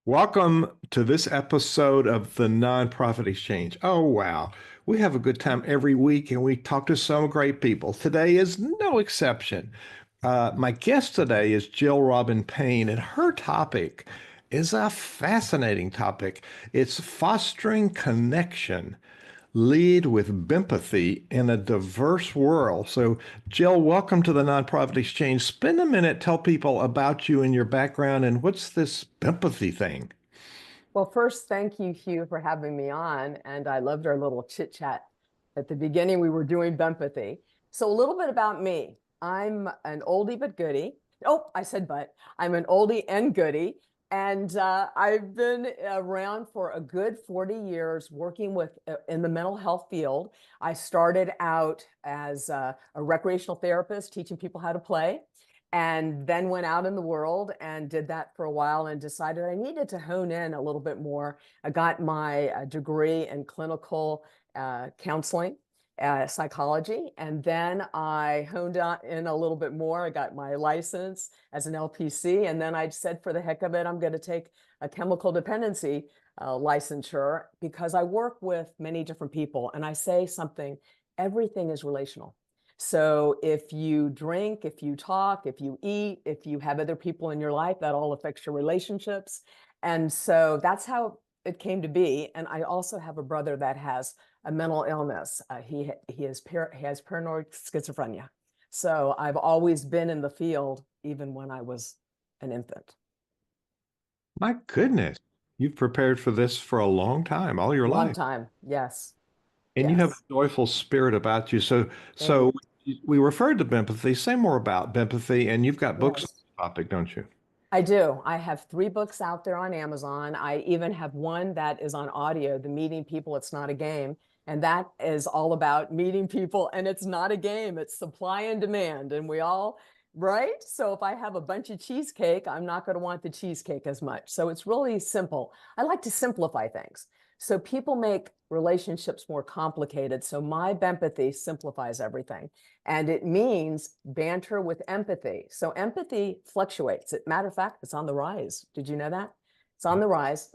Welcome to this episode of the Nonprofit Exchange. Oh, wow. We have a good time every week and we talk to some great people. Today is no exception. My guest today is Jill Robin Payne, and her topic is a fascinating topic. It's fostering connection, lead with Bempathy in a diverse world. So, Jill, welcome to the Nonprofit Exchange. Spend a minute, tell people about you and your background and what's this Bempathy thing? Well, first, thank you, Hugh, for having me on. And I loved our little chit chat. At the beginning, we were doing Bempathy. So, a little bit about me. I'm an oldie but goodie. Oh, I said but. I'm an oldie and goodie. And I've been around for a good 40 years working with in the mental health field. I started out as a recreational therapist, teaching people how to play, and then went out in the world and did that for a while and decided I needed to hone in a little bit more. I got my degree in clinical counseling, psychology, and then I honed in a little bit more. I got my license as an LPC, and then I said, for the heck of it, I'm going to take a chemical dependency licensure because I work with many different people. And I say something, everything is relational. So if you drink, if you talk, if you eat, if you have other people in your life, that all affects your relationships. And so that's how it came to be. And I also have a brother that has a mental illness. He has paranoid schizophrenia. So I've always been in the field, even when I was an infant. My goodness, you've prepared for this for a long time, all your Long life, time. Yes. and you have Yes. a joyful spirit about you. So, Thank you. so we referred to Bempathy. Say more about Bempathy, and you've got books on Yes. the topic, don't you? I do. I have 3 books out there on Amazon. I even have one that is on audio, The Meeting People, It's Not a Game. And that is all about meeting people. And it's not a game, it's supply and demand. And we all, right? So if I have a bunch of cheesecake, I'm not going to want the cheesecake as much. So it's really simple. I like to simplify things. So people make relationships more complicated. So my Bempathy simplifies everything. And it means banter with empathy. So empathy fluctuates. Matter of fact, it's on the rise. Did you know that? It's on the rise.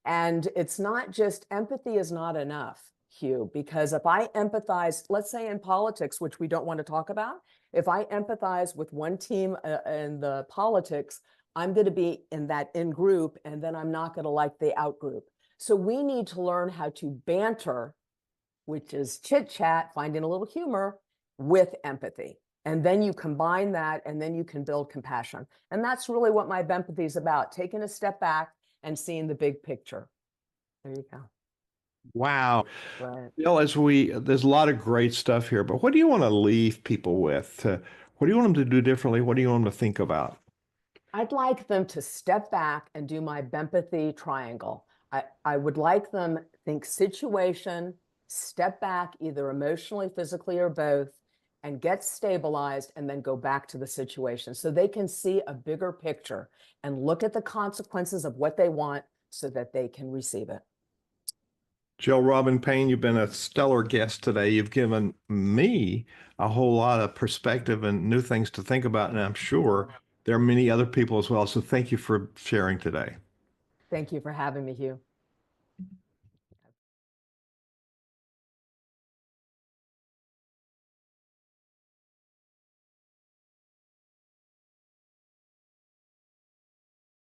And it's not just empathy is not enough, Hugh, because if I empathize, let's say in politics, which we don't want to talk about, if I empathize with one team in the politics, I'm going to be in that in group, and then I'm not going to like the out group. So we need to learn how to banter, which is chit chat, finding a little humor with empathy. And then you combine that and then you can build compassion. And that's really what my Bempathy is about, taking a step back and seeing the big picture. There you go. Wow. Right. There's a lot of great stuff here, but what do you want to leave people with? What do you want them to do differently? What do you want them to think about? I'd like them to step back and do my Bempathy triangle. I would like them think situation, step back either emotionally, physically, or both, and get stabilized and then go back to the situation so they can see a bigger picture and look at the consequences of what they want so that they can receive it. Jill Robin Payne, you've been a stellar guest today. You've given me a whole lot of perspective and new things to think about, and I'm sure there are many other people as well. So thank you for sharing today. Thank you for having me, Hugh.